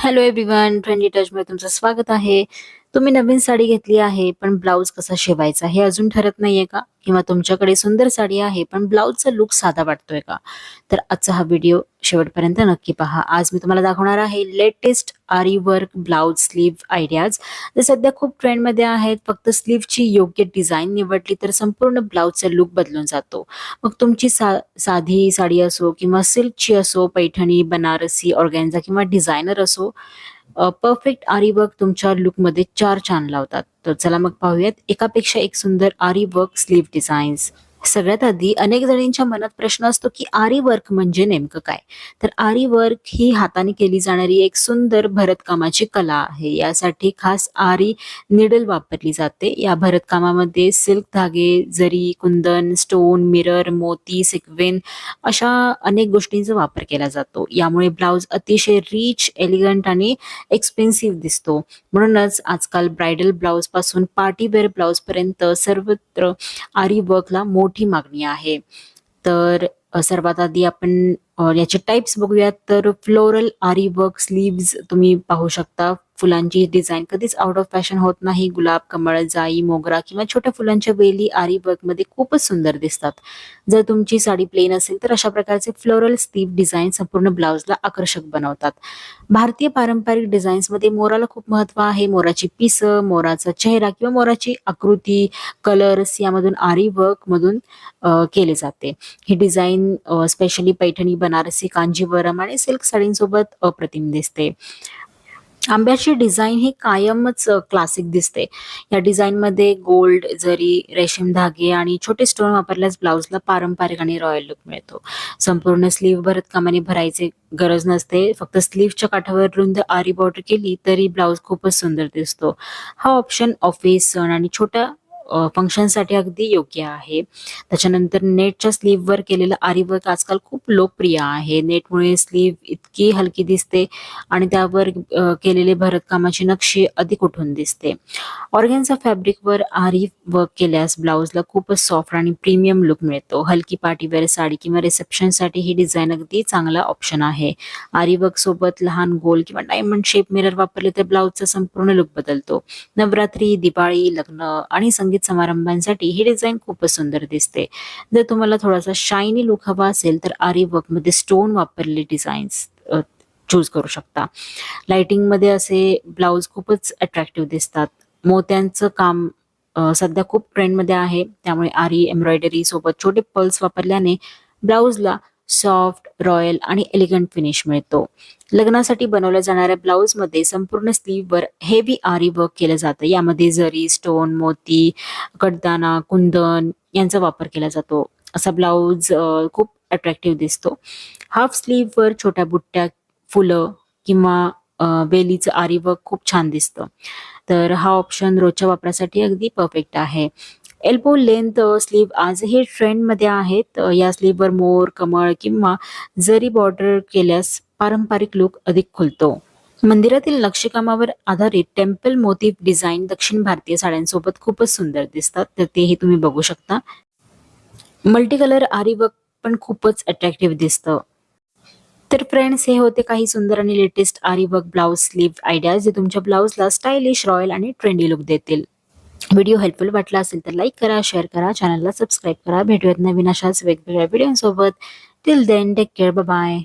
Hello everyone, trendy टचमध्ये तुमचं स्वागत आहे. तुम्ही नवीन साडी घेतली आहे, पण ब्लाउज कसा शिवायचा हे अजून ठरत नाहीये का? किंवा तुमच्याकडे सुंदर साडी आहे, पण ब्लाउजचा लुक साधा वाटतोय का? तर आजचा हा व्हिडिओ शेवटपर्यंत नक्की पहा. आज मी तुम्हाला दाखवणार आहे लेटेस्ट आरी वर्क ब्लाउज स्लीव्ह आयडियाज. जे सध्या खूप ट्रेंडमध्ये आहेत. फक्त स्लीव्हची योग्य डिझाईन निवडली तर संपूर्ण ब्लाउजचा लुक बदलून जातो. मग तुमची साधी साडी असो किंवा सिल्कची असो, पैठणी, बनारसी, ऑर्गॅन्झा किंवा डिझायनर असो, परफेक्ट आरी वर्क तुमच्या लुकमध्ये चार चांद लावतात. तर चला मग पाहूयात एकापेक्षा एक सुंदर आरी वर्क स्लीव्ह डिझाईन्स. सगळ्यात आधी अनेक जणींच्या मनात प्रश्न असतो की आरी वर्क म्हणजे नेमकं काय? तर आरी वर्क ही हाताने केली जाणारी एक सुंदर भरतकामाची कला आहे. यासाठी खास आरी निडल वापरली जाते. या भरतकामामध्ये सिल्क धागे, जरी, कुंदन, स्टोन, मिरर, मोती, सिक्वेन अशा अनेक गोष्टींचा वापर केला जातो. यामुळे ब्लाउज अतिशय रिच, एलिगंट आणि एक्सपेन्सिव्ह दिसतो. म्हणूनच आजकाल ब्रायडल ब्लाउज पासून पार्टी वेअर ब्लाउज पर्यंत सर्वत्र आरी वर्कला मोठी मागणी आहे. तर सर्वात आधी आपण याचे टाइप्स बघूयात. तर फ्लोरल आरी वर्क स्लीव्ज तुम्ही पाहू शकता. फुलांची डिझाईन कधीच आउट ऑफ फॅशन होत नाही. गुलाब, कमळ, जाई, मोगरा किंवा छोट्या फुलांच्या वेली आरी वर्क मध्ये खूपच सुंदर दिसतात. जर तुमची साडी प्लेन असेल तर अशा प्रकारचे फ्लोरल स्लीव्ह डिझाईन संपूर्ण ब्लाउजला आकर्षक बनवतात. भारतीय पारंपरिक डिझाईन्स मध्ये मोराला खूप महत्व आहे. मोराची पिसं, मोराचा चेहरा किंवा मोराची आकृती, कलर्स यामधून आरी वर्क मधून केले जाते. ही डिझाईन स्पेशली पैठणी, बनारसी, कांजीवरम आणि सिल्क साडींसोबत अप्रतिम दिसते. आंब्याची डिझाईन ही कायमच क्लासिक दिसते. या डिझाईन मध्ये गोल्ड, जरी, रेशीम धागे आणि छोटे स्टोन वापरल्यास ब्लाउजला पारंपरिक आणि रॉयल लुक मिळतो. संपूर्ण स्लीव्ह भरतकामाने भरायची गरज नसते. फक्त स्लीव्हच्या काठावर रुंद आरी बॉर्डर केली तरी ब्लाउज खूपच सुंदर दिसतो. हा ऑप्शन ऑफिस, सण आणि छोट्या फंक्शनसाठी अगदी योग्य आहे. त्याच्यानंतर नेटच्या स्लीव्हवर केलेलं आरी वर्क आजकाल खूप लोकप्रिय आहे. नेटमुळे स्लीव्ह इतकी हलकी दिसते आणि त्यावर केलेले भरतकामाची नक्षी अधिक उठून दिसते. ऑर्गेन्झा फॅब्रिकवर आरी वर्क केल्यास ब्लाउजला खूपच सॉफ्ट आणि प्रीमियम लुक मिळतो. हलकी पार्टीवेअर साडी किंवा रिसेप्शनसाठी ही डिझाईन अगदी चांगला ऑप्शन आहे. आरी वर्क सोबत लहान गोल किंवा डायमंड शेप मिरर वापरले तर ब्लाउजचा संपूर्ण लुक बदलतो. नवरात्री, दिवाळी, लग्न आणि संगीत समारंभांसाठी ही डिझाईन खूपच सुंदर दिसते. जर तुम्हाला थोडासा शायनी लुक हवा असेल तर आरी वर्क मध्ये स्टोन वापरलेले डिझाईन्स चूज करू शकता. लाइटिंग मध्ये असे ब्लाउज खूपच अट्रॅक्टिव्ह दिसतात. मोत्यांचं काम सध्या खूप ट्रेंडमध्ये आहे. त्यामुळे आरी एम्ब्रॉयडरी सोबत छोटे पल्स वापरल्याने ब्लाउजला सॉफ्ट, रॉयल आणि एलिगंट फिनिश मिळतो. लग्नासाठी बनवल्या जाणाऱ्या ब्लाउज मध्ये संपूर्ण स्लीव्हवर हेवी आरी वर्क केलं जातं. यामध्ये जरी, स्टोन, मोती, कडदाना, कुंदन यांचा वापर केला जातो. असा ब्लाउज खूप अट्रॅक्टिव्ह दिसतो. हाफ स्लीव्हवर छोट्या बुट्ट्या, फुलं किंवा वेलीचं आरी वर्क खूप छान दिसतं. तर हा ऑप्शन रोजच्या वापरासाठी अगदी परफेक्ट आहे. एल्बो लेंथ स्लीव्ह आजही ट्रेंडमध्ये आहेत. या स्लीव्हवर मोर, कमळ किंवा जरी बॉर्डर केल्यास पारंपरिक लुक अधिक खुलतो. मंदिरातील नक्षीकामावर आधारित टेम्पल मोटिव्ह डिझाईन दक्षिण भारतीय साड्यांसोबत खूपच सुंदर दिसतात. तर तेही तुम्ही बघू शकता. मल्टी कलर आरी वर्क पण खूपच अट्रॅक्टिव्ह दिसतं. तर फ्रेंड्स, हे होते काही सुंदर आणि लेटेस्ट आरी वर्क ब्लाउज स्लीव्ह आयडियाज जे तुमच्या ब्लाउजला स्टायलिश, रॉयल आणि ट्रेंडी लुक देतील. व्हिडिओ हेल्पफुल वाटला असेल तर लाईक करा, शेअर करा, चॅनलला सबस्क्राईब करा. भेटूयात नवीन अशाच वेगवेगळ्या व्हिडिओसोबत. Till then take care, bye bye.